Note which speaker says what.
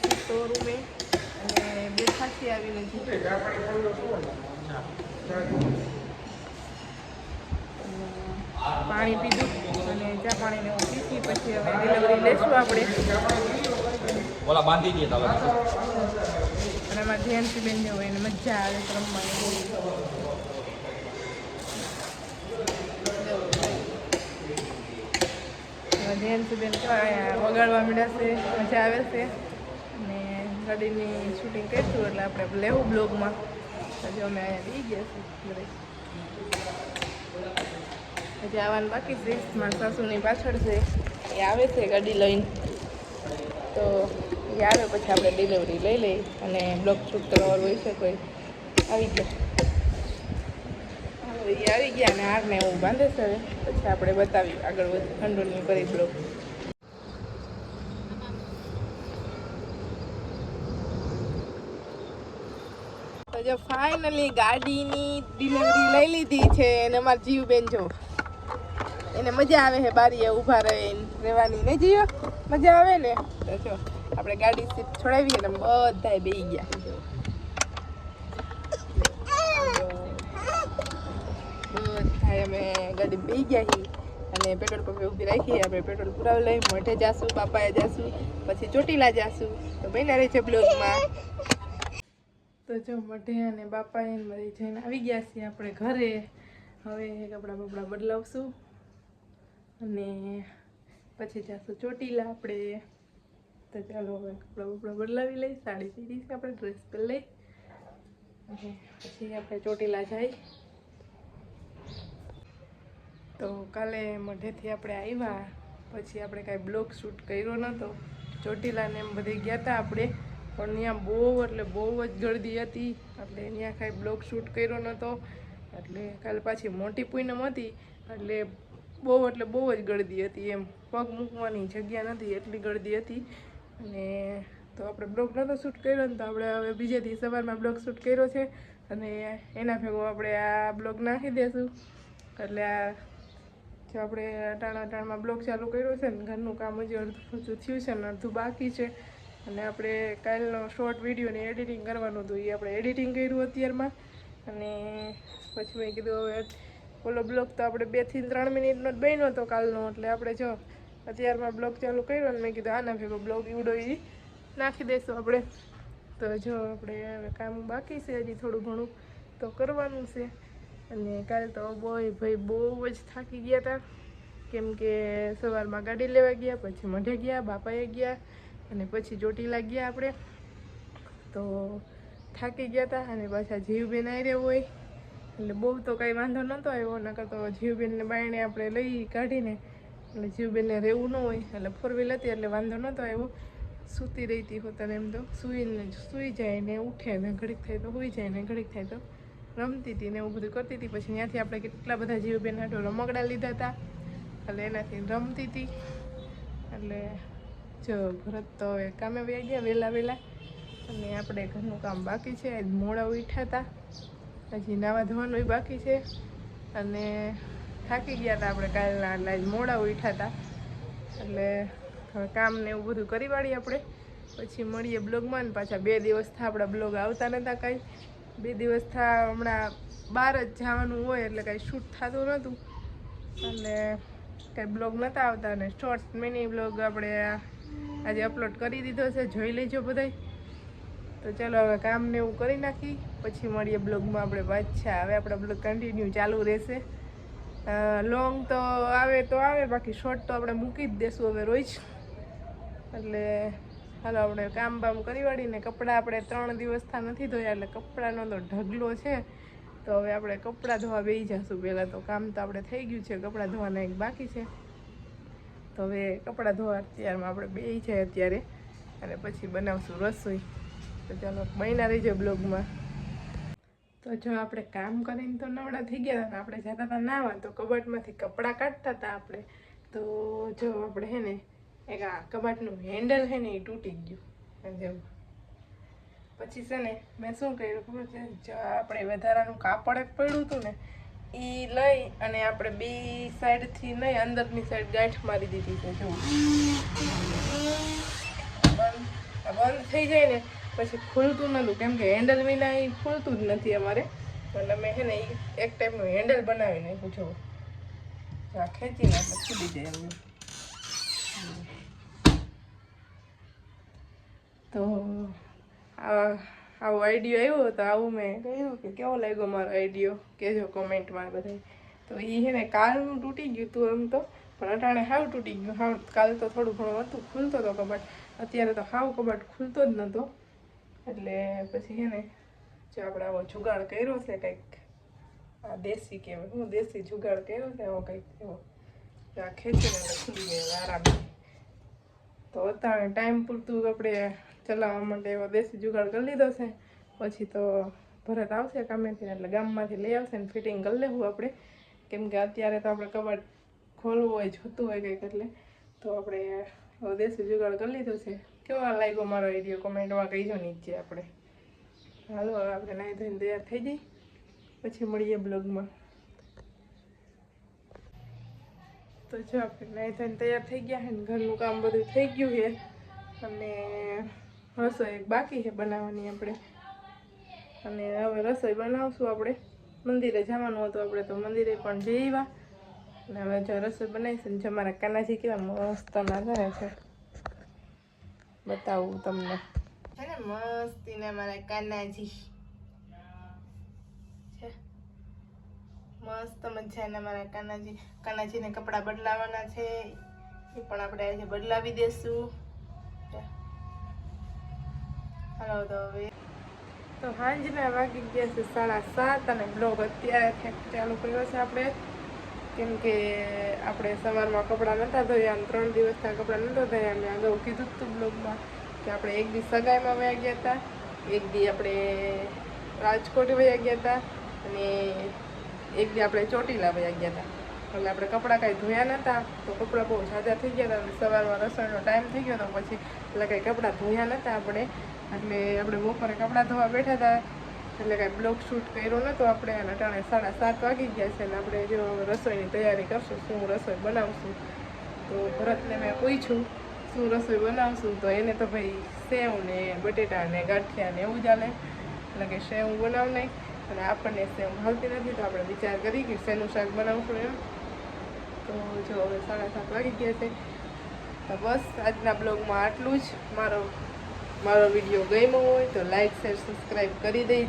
Speaker 1: છીએ શોરૂમે અને બેઠા છીએ આવીને પાણી પીધું અને ચા પાણીને હું પીધી પછી હવે ડિલિવરી લઈશું આપણે
Speaker 2: ઓલા બાંધી દે તમે
Speaker 1: અને એમાં ધ્યાનથી બેન હોય એને મજા આવે રમવાની ધ્યાનથી બેન વગાડવા મળ્યા છે મજા આવે છે અને ગાડીની શૂટિંગ કરીશું એટલે આપણે લેવું બ્લોગમાં હજી અમે અહીંયા લઈ ગયા છીએ હજી આવવાનું બાકી છે મારા સાસુની પાછળ છે એ આવે છે ગાડી લઈને તો એ આવે પછી આપણે ડિલિવરી લઈ લઈ અને બ્લોગ શૂટ કરવાનું હોય છે કોઈ આવી ગયા એ આવી ગયા અને હારને એવું બાંધે છે હવે પછી આપણે બતાવ્યું આગળ વધી કન્ટિન્યુ કરી બ્લોગ તો જો ફાઇનલી ગાડીની ડિલિવરી લઈ લીધી છે અને અમારા જીવબેન જો એને મજા આવે છે બારીએ ઊભા રહેવાની ને જીવ મજા આવે ને તો જો આપણે ગાડી સીટ છોડાવીએ ને બધાય બેસી ગયા બધાય અમે ગાડી બેસી ગયા છીએ અને પેટ્રોલ પંપે ઊભી રાખીએ આપણે પેટ્રોલ પુરાવી લઈ મોઢે જાશું પાપાએ જાશું પછી ચોટીલા જાશું તો બહેના રહે છે બ્લોગમાં તો જો મોઢે અને બાપાએ મળી જઈને આવી ગયા છીએ આપણે ઘરે હવે કપડાં બપડા બદલાવશું અને પછી જાશું ચોટીલા આપણે તો ચાલો હવે કપડાં બપડા બદલાવી લઈ સાડી પહેરી છે આપણે ડ્રેસ પહેરી લઈ અને પછી આપણે ચોટીલા જઈ તો કાલે મોઢેથી આપણે આવ્યા પછી આપણે કાંઈ બ્લોગ શૂટ કર્યો નહોતો ચોટીલાને એમ બધે ગયા હતા આપણે પણ ત્યાં બહુ એટલે બહુ જ ગળદી હતી એટલે ત્યાં કાંઈ બ્લોગ શૂટ કર્યો નહોતો એટલે કાલે પાછી મોટી પૂનમ હતી એટલે બહુ જ ગળદી હતી એમ પગ મૂકવાની જગ્યા નથી એટલી ગળદી હતી અને તો આપણે બ્લોગ નહોતો શૂટ કર્યો ને તો આપણે હવે બીજે દી સવારમાં બ્લોગ શૂટ કર્યો છે અને એના ભેગો આપણે આ બ્લોગ નાખી દઈશું એટલે આ જો આપણે અટાણામાં બ્લોગ ચાલુ કર્યો છે ને ઘરનું કામ હજી અડધું થયું છે ને અડધું બાકી છે અને આપણે કાલનો શોર્ટ વિડીયોની એડિટિંગ કરવાનું હતું એ આપણે એડિટિંગ કર્યું અત્યારમાં અને પછી મેં કીધું હવે ઓલો બ્લોગ તો આપણે 2 થી 3 મિનિટનો જ બન્યો હતો કાલનો એટલે આપણે જો અત્યારમાં બ્લોગ ચાલુ કર્યો ને મેં કીધું આના ભેગો બ્લોગ ઈવડો એ નાખી દઈશું આપણે તો જો આપણે હવે કામ બાકી છે હજી થોડું ઘણું તો કરવાનું છે અને કાલે તો ભાઈ બહુ જ થાકી ગયા હતા કેમ કે સવારમાં ગાડી લેવા ગયા પછી મઢે ગયા બાપાએ ગયા અને પછી ચોટીલા ગયા આપણે તો થાકી ગયા હતા અને પાછા જીવબેન આવી હોય એટલે બહુ તો કાંઈ વાંધો નહોતો આવ્યો નકર તો જીવબેનને બાયણે આપણે લઈ કાઢીને એટલે જીવબેનને રહેવું ન હોય એટલે 4 વ્હીલ હતી એટલે વાંધો નહોતો આવ્યો સૂતી રહેતી હોતા એમ તો સૂઈ જાય ને ઉઠે ને ઘડીક થાય તો સૂઈ જાય ને ઘડીક થાય તો રમતી હતી ને એવું બધું કરતી હતી પછી ત્યાંથી આપણે કેટલા બધા જીવબેન હાટો રમકડા લીધા હતા એટલે એનાથી રમતી હતી એટલે જો ભરત તો હવે કામે વહી ગયા વહેલા અને આપણે ઘરનું કામ બાકી છે આજ મોડા ઉઠ્યા હતા હજી નાવા ધોવાનું બાકી છે અને થાકી ગયા હતા આપણે કાલના એટલે આજ મોડા ઉઠ્યા હતા એટલે હવે કામ ને એવું બધું કરી વાળીએ આપણે પછી મળીએ બ્લોગમાં ને પાછા 2 દિવસથી આપણા બ્લોગ આવતા નહોતા કાંઈ 2 દિવસથી હમણાં બહાર જ જવાનું હોય એટલે કાંઈ શૂટ થતું નહોતું એટલે કાંઈ બ્લોગ નહોતા આવતા અને શોર્ટ મિની બ્લોગ આપણે આજે અપલોડ કરી દીધો છે જોઈ લેજો બધાય તો ચાલો હવે કામ ને એવું કરી નાખી પછી મળીએ બ્લોગમાં આપણે પાછા હવે આપણા બ્લોગ કન્ટિન્યુ ચાલુ રહેશે લોંગ તો આવે બાકી શોર્ટ તો આપણે મૂકી જ દેશું હવે રોજ એટલે હાલો આપણે કામ બામ કરી વાળીને કપડાં આપણે 3 દિવસથી નથી ધોયા એટલે કપડાનો તો ઢગલો છે તો હવે આપણે કપડાં ધોવા બેસી જઈશું પહેલાં તો કામ તો આપણે થઈ ગયું છે કપડાં ધોવાના એક બાકી છે તો હવે કપડાં ધોવા અત્યારમાં આપણે બેસી જાય અત્યારે અને પછી બનાવશું રસોઈ તો ચાલો બન્યા રહીજો બ્લોગમાં તો જો આપણે કામ કરીને તો નવડા થઈ ગયા હતા આપણે જતા હતા નાવા તો કબાટમાંથી કપડાં કાઢતા હતા આપણે તો જો આપણે હે ને એક આ કબાટનું હેન્ડલ છે ને એ તૂટી ગયું જેવું પછી છે ને મેં શું કર્યું ખબર છે જો આપણે વધારાનું કાપડ જ પડ્યું હતું ને એ લઈ અને આપણે 2 સાઈડથી નહીં અંદરની સાઈડ ગાંઠ મારી દીધી છે જો આ બંધ થઈ જાય ને પછી ખુલતું નહોતું, કેમ કે હેન્ડલ વિના એ ખુલતું જ નથી અમારે. એટલે મેં છે ને એક ટાઈપનું હેન્ડલ બનાવી નાખ્યું. જો આ ખેંચીને એટલે ખુલી જાય એમ. તો આવો આઈડિયો આવ્યો તો આવું મેં કહ્યું કે કેવો લાગ્યો મારો આઈડિયો કહેજો કોમેન્ટમાં બધાય. તો એ છે ને કાલનું તૂટી ગયું હતું એમ તો, પણ અટાણે હાવ તૂટી ગયું. હાવ કાલ તો થોડું ઘણું હતું, ખુલતો હતો કબાટ. અત્યારે તો હાવ કબાટ ખુલતો જ નહોતો. એટલે પછી છે ને જો આપણે આવો જુગાડ કર્યો છે કંઈક, આ દેશી કહેવાય, હું દેશી જુગાડ કર્યો છે આવો કંઈક એવો. આ ખેંચીને એટલે ખુલી જાય આરામથી. તો અત્યારે ટાઈમ પૂરતું આપણે ચલાવવા માટે એવો દેશી જુગાડ કરી લીધો છે. પછી તો ભરત આવશે કામેથી એટલે ગામમાંથી લઈ આવશે ને ફિટિંગ કરી લેવું આપણે. કેમ કે અત્યારે તો આપણે કબાટ ખોલવું હોય, જોતું હોય કંઈક, એટલે તો આપણે એવો દેશી જુગાડ કરી લીધો છે. કેવો લાગ્યો મારો વિડીયો કોમેન્ટમાં કહીજો નીચે. આપણે હાલો હવે આપણે નાહી ધોઈને તૈયાર થઈ જઈએ, પછી મળીએ બ્લોગમાં. તો જો આપણે નાહી ધોઈને તૈયાર થઈ ગયા છે ને ઘરનું કામ બધું થઈ ગયું છે, અને રસોઈ એક બાકી છે બનાવવાની આપણે. અને હવે રસોઈ બનાવશું આપણે. મંદિરે જવાનું હતું આપણે, તો મંદિરે પણ જઈ આવ્યા. અને હવે જો રસોઈ બનાવીશું ને. જો મારા કાનાજી કેવા મસ્ત ના છે, બતાવું તમને. છે ને મસ્તીના મારા કાનાજી છે, મસ્ત મજાના મારા કાનાજી. કાનાજીને કપડાં બદલાવાના છે, એ પણ આપણે આજે બદલાવી દેશું. હાલો તો હવે તો સાંજના વાગી ગયા છે 7:30, અને બ્લોગ અત્યારે ચાલુ કર્યો છે આપણે. કેમ કે આપણે સવારમાં કપડાં નહોતા ધોયા, 3 દિવસના કપડાં નહોતા ધોયા. મેં અગાઉ કીધું હતું બ્લોગમાં કે આપણે એક દી સગાઈમાં વયા ગયા હતા, એક દી આપણે રાજકોટ વયા ગયા હતા, અને એક દી આપણે ચોટીલા વયા ગયા હતા. એટલે આપણે કપડાં કાંઈ ધોયા નહોતા, તો કપડાં બહુ ઝાઝા થઈ ગયા હતા. અને સવારમાં રસોઈનો ટાઈમ થઈ ગયો હતો, પછી એટલે કાંઈ કપડાં ધોયા નહોતા આપણે. એટલે આપણે બપોરે કપડાં ધોવા બેઠા હતા, એટલે કાંઈ બ્લોગ શૂટ કર્યો નહોતો આપણે. અને અટાણે 7:30 વાગી ગયા છે, અને આપણે જો રસોઈની તૈયારી કરશું, શું રસોઈ બનાવશું. તો ભરતને મેં પૂછ્યું શું રસોઈ બનાવશું, તો એને તો ભાઈ સેવ ને બટેટા ને ગાંઠિયા ને એવું ચાલે, એટલે કે સેવ બનાવ નહીં. અને આપણને સેવ ભાવતી નથી, તો આપણે વિચાર કરી કે શેનું શાક બનાવશું એમ. તો જો હવે 7:30 વાગી ગયા છે. તો બસ આજના બ્લોગમાં આટલું જ. મારો વિડીયો ગમ્યો હોય તો લાઈક શેર સબસ્ક્રાઈબ કરી દેજો.